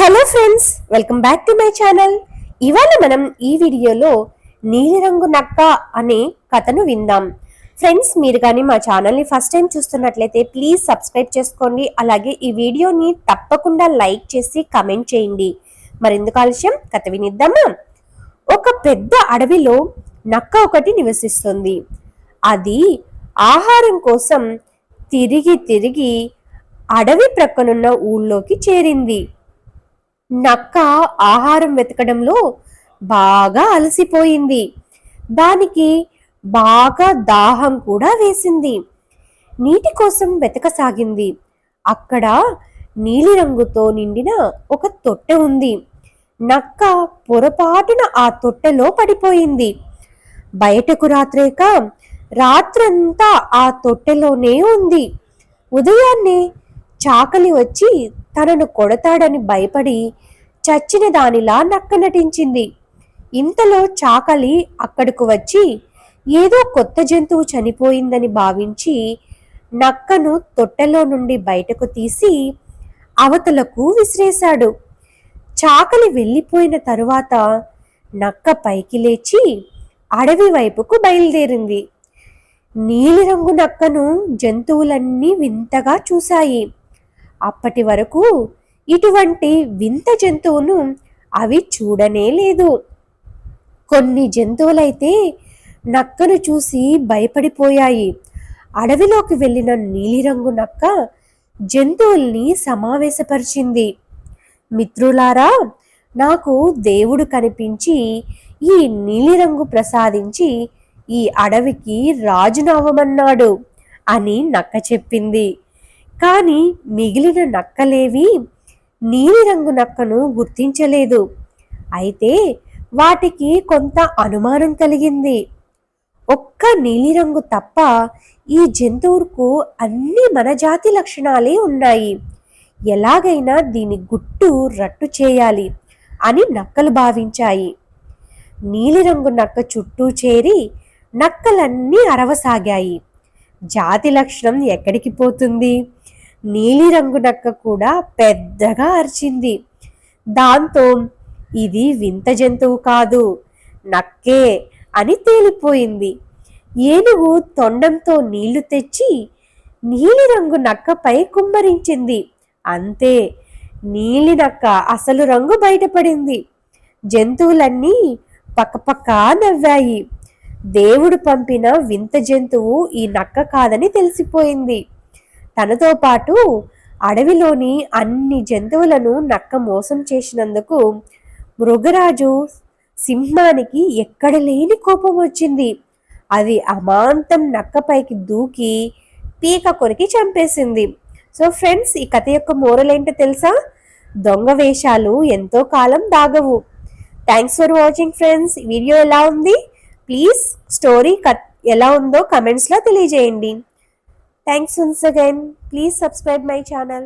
Hello friends, welcome back to my channel. ఇవాళ మనం ఈ వీడియోలో నీలిరంగు నక్క అనే కథను విందాం. ఫ్రెండ్స్, మీరు కానీ మా ఛానల్ని ఫస్ట్ టైం చూస్తున్నట్లయితే ప్లీజ్ సబ్స్క్రైబ్ చేసుకోండి. అలాగే ఈ వీడియోని తప్పకుండా లైక్ చేసి కమెంట్ చేయండి. మరెందుకు ఆలస్యం, కథ వినిద్దామా? ఒక పెద్ద అడవిలో నక్క ఒకటి నివసిస్తుంది. అది ఆహారం కోసం తిరిగి తిరిగి అడవి ప్రక్కనున్న ఊళ్ళోకి చేరింది. నక్క ఆహారం వెతకడంలో బాగా అలసిపోయింది. దానికి బాగా దాహం కూడా వేసింది. నీటి కోసం వెతకసాగింది. అక్కడ నీలిరంగుతో నిండిన ఒక తొట్టె ఉంది. నక్క పొరపాటున ఆ తొట్టెలో పడిపోయింది. బయటకు రాత్రేక రాత్రంతా ఆ తొట్టెలోనే ఉంది. ఉదయాన్నే చాకలి వచ్చి తనను కొడతాడని భయపడి చచ్చిన దానిలా నక్క నటించింది. ఇంతలో చాకలి అక్కడకు వచ్చి ఏదో కొత్త జంతువు చనిపోయిందని భావించి నక్కను తొట్టెలో నుండి బయటకు తీసి అవతలకు విసిరేశాడు. చాకలి వెళ్ళిపోయిన తరువాత నక్క పైకి లేచి అడవి వైపుకు బయలుదేరింది. నీలిరంగు నక్కను జంతువులన్నీ వింతగా చూశాయి. అప్పటి వరకు ఇటువంటి వింత జంతువును అవి చూడనే లేదు. కొన్ని జంతువులైతే నక్కను చూసి భయపడిపోయాయి. అడవిలోకి వెళ్ళిన నీలిరంగు నక్క జంతువుల్ని సమావేశపరిచింది. మిత్రులారా, నాకు దేవుడు కనిపించి ఈ నీలిరంగు ప్రసాదించి ఈ అడవికి రాజును అవ్వమన్నాడు అని నక్క చెప్పింది. కానీ మిగిలిన నక్కలేవి నీలిరంగు నక్కను గుర్తించలేదు. అయితే వాటికి కొంత అనుమానం కలిగింది. ఒక్క నీలిరంగు తప్ప ఈ జంతువుకు అన్ని మన జాతి లక్షణాలే ఉన్నాయి. ఎలాగైనా దీని గుట్టు రట్టు చేయాలి అని నక్కలు భావించాయి. నీలిరంగు నక్క చుట్టూ చేరి నక్కలన్నీ అరవసాగాయి. జాతి లక్షణం ఎక్కడికి పోతుంది? నీలిరంగు నక్క కూడా పెద్దగా అరిచింది. దాంతో ఇది వింత జంతువు కాదు, నక్కే అని తేలిపోయింది. ఏనుగు తొండంతో నీళ్లు తెచ్చి నీలిరంగు నక్కపై కుమ్మరించింది. అంతే, నీలి నక్క అసలు రంగు బయటపడింది. జంతువులన్నీ పక్కపక్క నవ్వాయి. దేవుడు పంపిన వింత జంతువు ఈ నక్క కాదని తెలిసిపోయింది. తనతో పాటు అడవిలోని అన్ని జంతువులను నక్క మోసం చేసినందుకు మృగరాజు సింహానికి ఎక్కడ లేని కోపం వచ్చింది. అది అమాంతం నక్కపైకి దూకి పీక కొరికి చంపేసింది. సో ఫ్రెండ్స్, ఈ కథ యొక్క మోరల్ ఏంటో తెలుసా? దొంగ వేషాలు ఎంతో కాలం దాగవు. Thanks for watching friends. Video ఎలా ఉంది? ప్లీజ్ స్టోరీ ఎలా ఉందో కమెంట్స్లో తెలియజేయండి. Thanks once again. Please subscribe my channel.